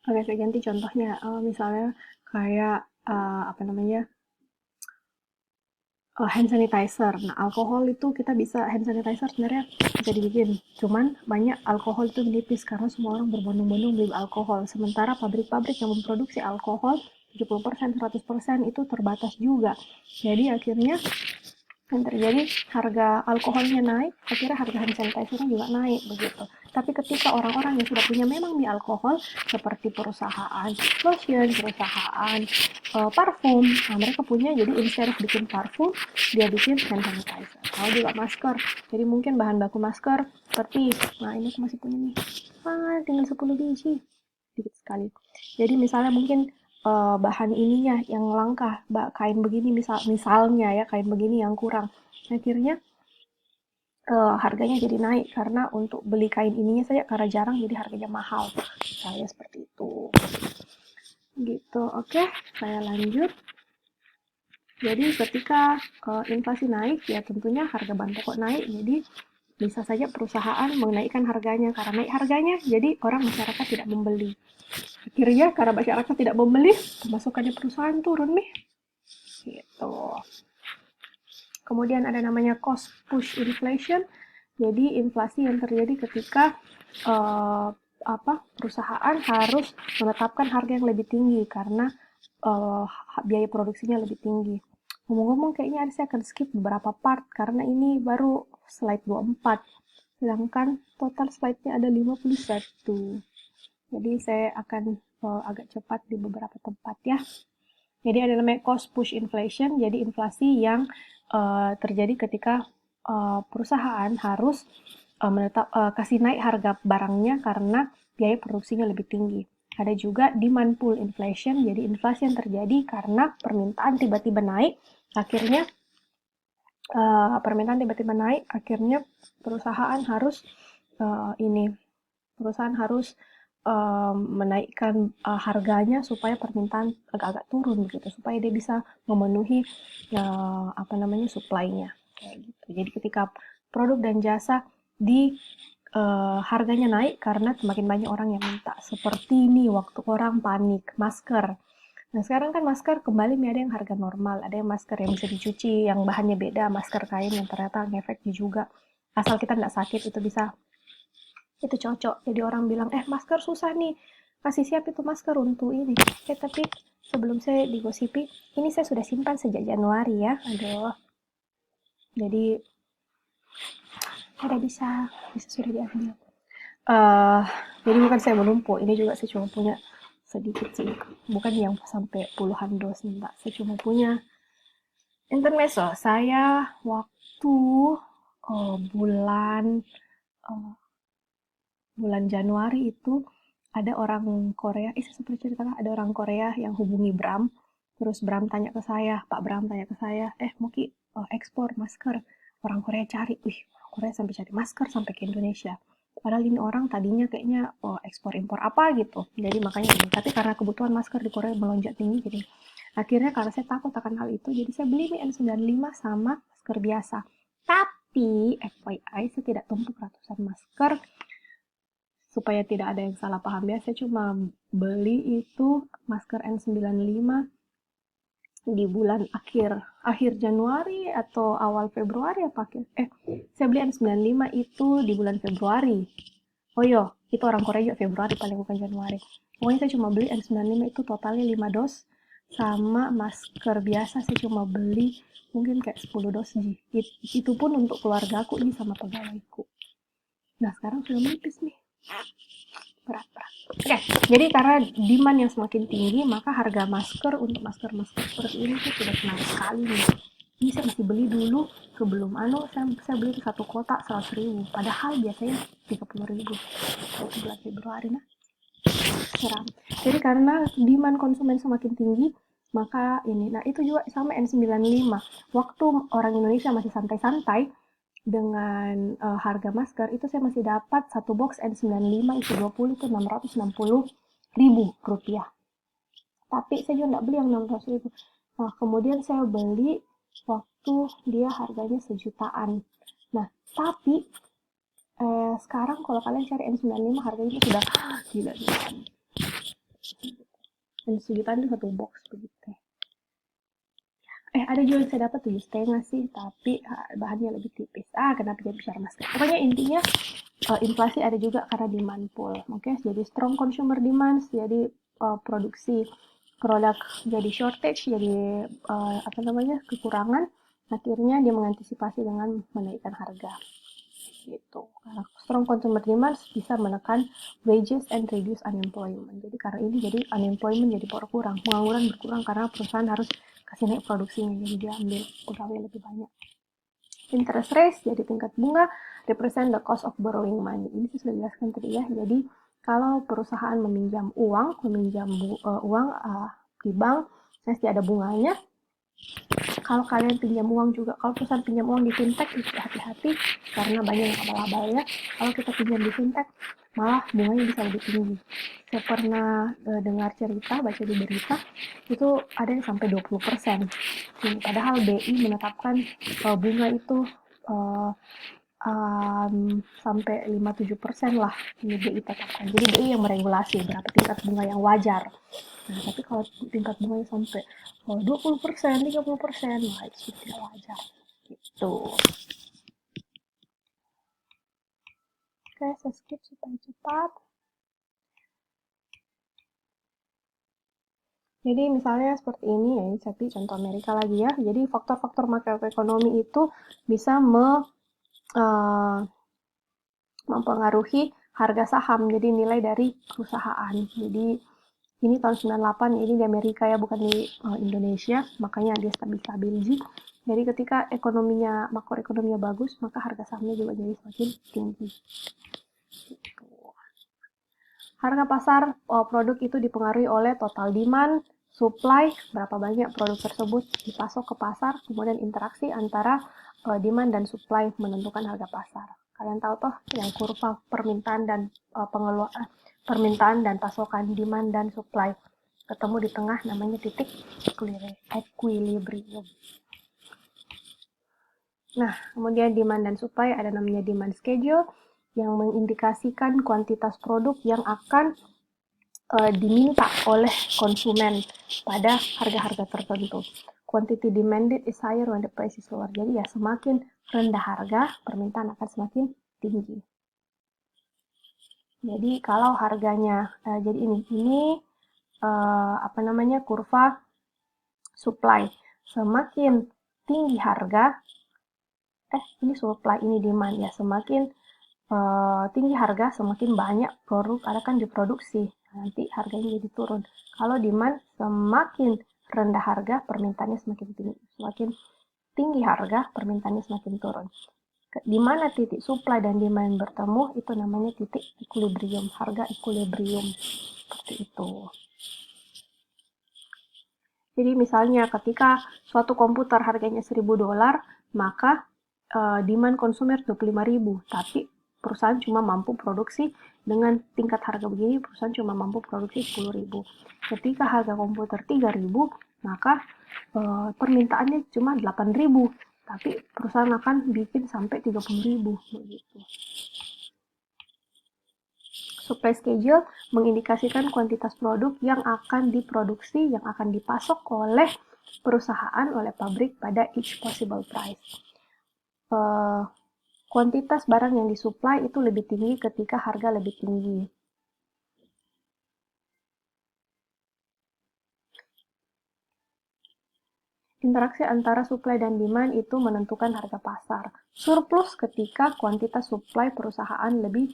Oke, saya ganti contohnya. Misalnya kayak apa namanya, hand sanitizer. Nah, alkohol itu kita bisa hand sanitizer sebenarnya bisa dibikin. Cuman banyak alkohol itu menipis karena semua orang berbondong-bondong beli alkohol. Sementara pabrik-pabrik yang memproduksi alkohol 70%, 100% itu terbatas juga. Jadi akhirnya yang terjadi harga alkoholnya naik, akhirnya harga hand sanitizer juga naik begitu. Tapi ketika orang-orang yang sudah punya memang mie alkohol, seperti perusahaan lotion, perusahaan parfum, nah mereka punya jadi instead of bikin parfum, dia bikin hand sanitizer. Kalau juga masker, jadi mungkin bahan baku masker seperti, nah ini aku masih punya nih, tinggal 10 biji, dikit sekali. Jadi misalnya mungkin bahan ininya yang langka, kain begini misalnya ya, kain begini yang kurang. Akhirnya harganya jadi naik karena untuk beli kain ininya saja karena jarang jadi harganya mahal. Misalnya seperti itu. Gitu. Oke, saya lanjut. Jadi ketika inflasi naik, ya tentunya harga bahan pokok naik, jadi bisa saja perusahaan menaikkan harganya. Karena naik harganya, jadi orang masyarakat tidak membeli. Akhirnya karena masyarakat tidak membeli, pemasukannya perusahaan turun nih. Gitu. Kemudian ada namanya cost push inflation. Jadi inflasi yang terjadi ketika uh, perusahaan harus menetapkan harga yang lebih tinggi karena uh, biaya produksinya lebih tinggi. Ngomong-ngomong kayaknya saya akan skip beberapa part karena ini baru slide 24. Sedangkan total slide-nya ada 51. Jadi saya akan agak cepat di beberapa tempat ya. Jadi ada namanya cost push inflation, jadi inflasi yang terjadi ketika perusahaan harus kasih naik harga barangnya karena biaya produksinya lebih tinggi. Ada juga demand pull inflation, jadi inflasi yang terjadi karena permintaan tiba-tiba naik, akhirnya akhirnya perusahaan harus ini perusahaan harus menaikkan harganya supaya permintaan agak-agak turun gitu, supaya dia bisa memenuhi supply-nya kayak gitu. Jadi ketika produk dan jasa di harganya naik karena semakin banyak orang yang minta. Seperti ini waktu orang panik masker. Nah sekarang kan masker kembali ada yang harga normal, ada yang masker yang bisa dicuci, yang bahannya beda, masker kain yang ternyata ngefeknya juga. Asal kita nggak sakit itu bisa, itu cocok. Jadi orang bilang, masker susah nih, kasih siap itu masker untuk ini. Tapi sebelum saya digosipi, ini saya sudah simpan sejak Januari ya. Aduh, jadi ada bisa sudah diambil. Uh, jadi bukan saya menumpuk, ini juga saya cuma punya sedikit sih. Bukan yang sampai puluhan dos, enggak. Saya cuma punya intermezzo. Saya waktu bulan uh, bulan Januari itu ada orang Korea, saya seperti ceritakan ada orang Korea yang hubungi Bram, terus Bram tanya ke saya, Pak Bram tanya ke saya, Muki ekspor masker, orang Korea cari, orang Korea sampai cari masker sampai ke Indonesia. Padahal ini orang tadinya kayaknya ekspor impor apa gitu, jadi makanya ini. Tapi karena kebutuhan masker di Korea melonjak tinggi, jadi akhirnya karena saya takut akan hal itu, jadi saya beli N95 sama masker biasa. Tapi FYI saya tidak tumpuk ratusan masker supaya tidak ada yang salah paham ya, saya cuma beli itu masker N95 di bulan akhir Januari atau awal Februari apa saya beli N95 itu di bulan Februari. Oh iya, itu orang Korea juga Februari paling bukan Januari. Pokoknya saya cuma beli N95 itu totalnya 5 dos, sama masker biasa saya cuma beli mungkin kayak 10 dos. Itu pun untuk keluarga aku ini sama pegawaiku. Nah sekarang sudah menipis nih, berat. Oke, jadi karena demand yang semakin tinggi, maka harga masker untuk masker-masker seperti ini tuh sudah menarik sekali nih. Ini saya mesti beli dulu sebelum saya beli di satu kotak 100.000, padahal biasanya 30.000 untuk bulan Februari. Nah, seram. Jadi karena demand konsumen semakin tinggi, maka ini. Nah, itu juga sama N95. Waktu orang Indonesia masih santai-santai, dengan harga masker itu saya masih dapat satu box N95 isi 20 itu 660.000 rupiah. Tapi saya juga nggak beli yang 600.000. Nah kemudian saya beli waktu dia harganya sejutaan. Nah tapi sekarang kalau kalian cari N95 harganya sudah gila. Dan sejutaan itu satu box begitu. Ada juga yang saya dapat 7,5 sih, tapi bahannya lebih tipis. Kenapa jadi bicara masker? Pokoknya intinya inflasi ada juga karena demand pull. Oke, jadi strong consumer demand, jadi produksi produk jadi shortage, jadi kekurangan. Akhirnya dia mengantisipasi dengan menaikkan harga. Gitu. Karena strong consumer demand bisa menekan wages and reduce unemployment. Jadi karena ini jadi unemployment jadi berkurang, pengangguran berkurang karena perusahaan harus kasih naik produksinya, jadi dia ambil pegawai lebih banyak. Interest rate jadi tingkat bunga represent the cost of borrowing money. Ini saya sudah jelaskan tadi ya. Jadi kalau perusahaan meminjam uang di bank, pasti ada bunganya. Kalau kalian pinjam uang juga, kalau perusahaan pinjam uang di fintech itu hati-hati karena banyak yang abal-abal ya. Kalau kita pinjam di fintech, malah bunganya bisa lebih tinggi. Saya pernah dengar cerita, baca di berita, itu ada yang sampai 20%. Padahal BI menetapkan bunga itu uh, sampai 5-7% lah ini BI tetapkan. Jadi BI yang meregulasi berapa tingkat bunga yang wajar. Nah, tapi kalau tingkat bunganya sampai 20%, 30%, wah itu sudah tidak wajar. Gitu. Oke, saya skip supaya cepat. Jadi misalnya seperti ini ya, ini saya contoh Amerika lagi ya. Jadi faktor-faktor makroekonomi itu bisa mempengaruhi harga saham, jadi nilai dari perusahaan. Jadi ini tahun 98, ini di Amerika ya, bukan di Indonesia, makanya dia stabil-stabil. Jadi ketika makroekonominya bagus, maka harga sahamnya juga jadi semakin tinggi. Harga pasar produk itu dipengaruhi oleh total demand, supply, berapa banyak produk tersebut dipasok ke pasar, kemudian interaksi antara demand dan supply menentukan harga pasar. Kalian tahu toh yang kurva permintaan dan permintaan dan pasokan, demand dan supply ketemu di tengah namanya titik equilibrium. Nah, kemudian demand dan supply ada namanya demand schedule yang mengindikasikan kuantitas produk yang akan diminta oleh konsumen pada harga-harga tertentu. Quantity demanded is higher when the price is lower. Jadi ya semakin rendah harga, permintaan akan semakin tinggi. Jadi kalau harganya, jadi ini kurva supply. Semakin tinggi harga, ini supply, ini demand ya. Semakin tinggi harga, semakin banyak produk akan diproduksi. Nanti harganya jadi turun. Kalau demand semakin rendah harga, permintaannya semakin tinggi. Semakin tinggi harga, permintaannya semakin turun. Di mana titik supply dan demand bertemu, itu namanya titik equilibrium, harga equilibrium. Seperti itu. Jadi misalnya ketika suatu komputer harganya $1.000, maka demand konsumer 25.000, tapi perusahaan cuma mampu produksi dengan tingkat harga begini, perusahaan cuma mampu produksi 10.000. Ketika harga komputer 3.000, maka permintaannya cuma 8.000, tapi perusahaan akan bikin sampai 30.000 begitu. Supply schedule mengindikasikan kuantitas produk yang akan diproduksi, yang akan dipasok oleh perusahaan, oleh pabrik pada each possible price. Kuantitas barang yang disuplai itu lebih tinggi ketika harga lebih tinggi. Interaksi antara supply dan demand itu menentukan harga pasar. Surplus ketika kuantitas supply perusahaan lebih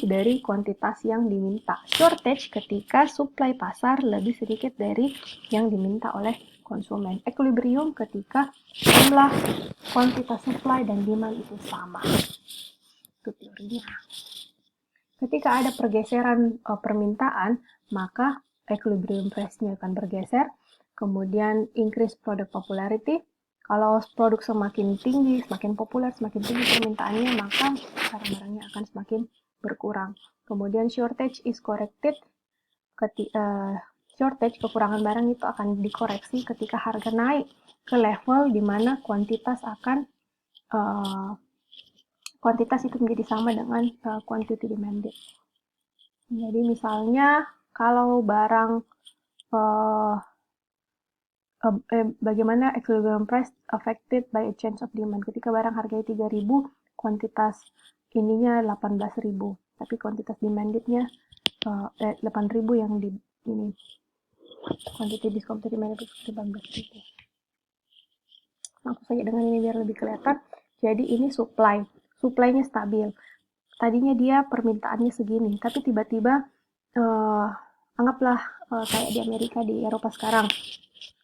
dari kuantitas yang diminta. Shortage ketika supply pasar lebih sedikit dari yang diminta oleh konsumen. Equilibrium ketika jumlah kuantitas supply dan demand itu sama. Itu teorinya. Ketika ada pergeseran permintaan, maka equilibrium price-nya akan bergeser. Kemudian increase product popularity. Kalau produk semakin tinggi, semakin populer, semakin tinggi permintaannya, maka barang-barangnya akan semakin berkurang. Kemudian shortage is corrected. Shortage, kekurangan barang itu akan dikoreksi ketika harga naik ke level di mana kuantitas itu menjadi sama dengan quantity demanded. Jadi misalnya kalau barang uh, bagaimana equilibrium price affected by a change of demand. Ketika barang harganya 3.000, kuantitas ininya 18.000, tapi kuantitas demandednya 8.000 yang di ini. Quantity discounted demand 18.000. Langsung saja dengan ini biar lebih kelihatan. Jadi ini supply-nya stabil. Tadinya dia permintaannya segini, tapi tiba-tiba anggaplah kayak di Amerika, di Eropa sekarang,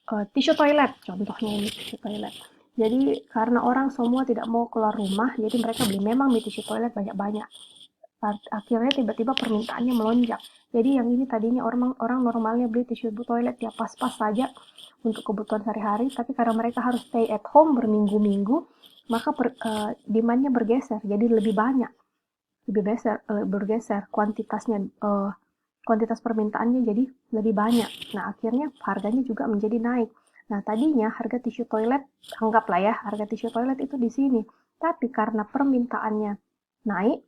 tisu toilet, contohnya ini tisu toilet. Jadi karena orang semua tidak mau keluar rumah, jadi mereka beli memang tisu toilet banyak-banyak. Akhirnya tiba-tiba permintaannya melonjak. Jadi yang ini tadinya orang normalnya beli tisu toilet ya pas-pas saja untuk kebutuhan sehari-hari, tapi karena mereka harus stay at home berminggu-minggu, maka demand-nya bergeser, jadi lebih banyak, bergeser kuantitasnya, kuantitas permintaannya jadi lebih banyak. Nah, akhirnya harganya juga menjadi naik. Nah, tadinya harga tisu toilet, anggaplah ya, harga tisu toilet itu di sini. Tapi karena permintaannya naik,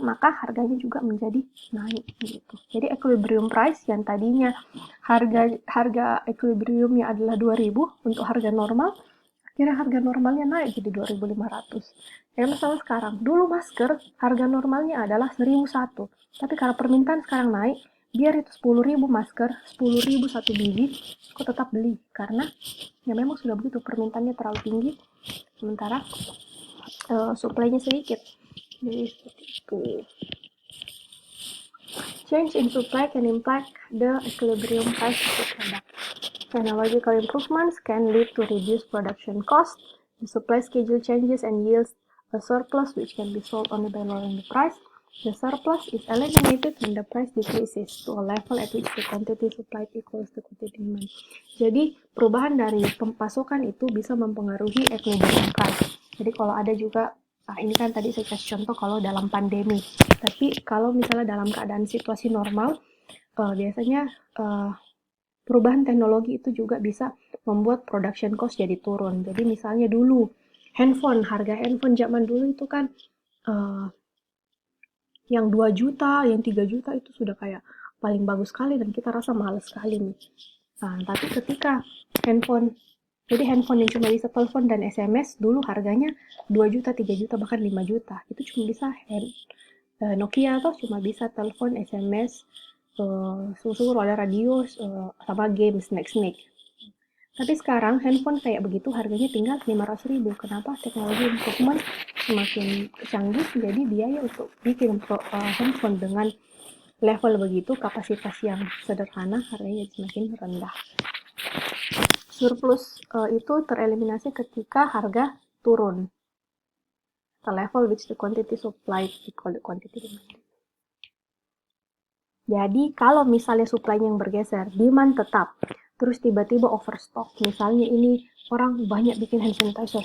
maka harganya juga menjadi naik gitu. Jadi equilibrium price yang tadinya harga equilibriumnya adalah 2.000 untuk harga normal, akhirnya harga normalnya naik jadi 2.500. Yang sama sekarang, dulu masker harga normalnya adalah 1.001, tapi karena permintaan sekarang naik, biar itu 10.000 masker, 10.000 satu biji, aku tetap beli karena ya memang sudah begitu, permintaannya terlalu tinggi, sementara supply-nya sedikit. Jadi seperti itu. Change in supply can impact the equilibrium price of the product. Technological improvements can lead to reduced production cost. The supply schedule changes and yields a surplus which can be sold only by lowering the price. The surplus is eliminated when the price decreases to a level at which the quantity supplied equals the quantity demand. Jadi perubahan dari pasokan itu bisa mempengaruhi equilibrium price. Jadi kalau ada juga, ini kan tadi saya kasih contoh kalau dalam pandemi. Tapi kalau misalnya dalam keadaan situasi normal, biasanya perubahan teknologi itu juga bisa membuat production cost jadi turun. Jadi misalnya dulu harga handphone zaman dulu itu kan yang 2 juta, yang 3 juta itu sudah kayak paling bagus sekali dan kita rasa mahal sekali nih. Nah, tapi ketika jadi handphone yang cuma bisa telepon dan SMS, dulu harganya 2 juta, 3 juta, bahkan 5 juta. Itu cuma bisa Nokia atau cuma bisa telepon, SMS, suruh ada radio, sama game, snack. Tapi sekarang handphone kayak begitu harganya tinggal 500.000. Kenapa? Teknologi improvement semakin canggih, jadi biaya untuk bikin handphone dengan level begitu, kapasitas yang sederhana, harganya semakin rendah. Surplus itu tereliminasi ketika harga turun. The level which the quantity supplied equal the quantity demanded. Jadi kalau misalnya supply-nya yang bergeser, demand tetap, terus tiba-tiba overstock, misalnya ini orang banyak bikin hand sanitizer.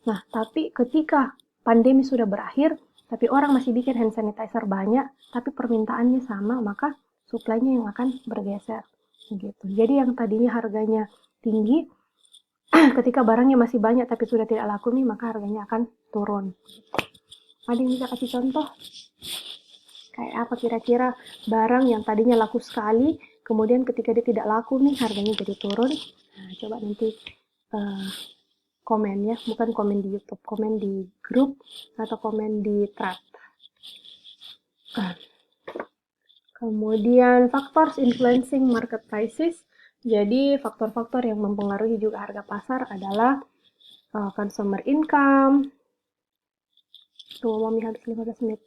Nah, tapi ketika pandemi sudah berakhir, tapi orang masih bikin hand sanitizer banyak, tapi permintaannya sama, maka supply-nya yang akan bergeser. Gitu. Jadi yang tadinya harganya tinggi, ketika barangnya masih banyak tapi sudah tidak laku nih, maka harganya akan turun. Ada yang bisa kasih contoh? Kayak apa kira-kira barang yang tadinya laku sekali, kemudian ketika dia tidak laku nih, harganya jadi turun. Nah, coba nanti komen ya, bukan komen di YouTube, komen di grup atau komen di thread. Kemudian factors influencing market prices. Jadi faktor-faktor yang mempengaruhi juga harga pasar adalah consumer income. Tuh, mau habis 15 menit.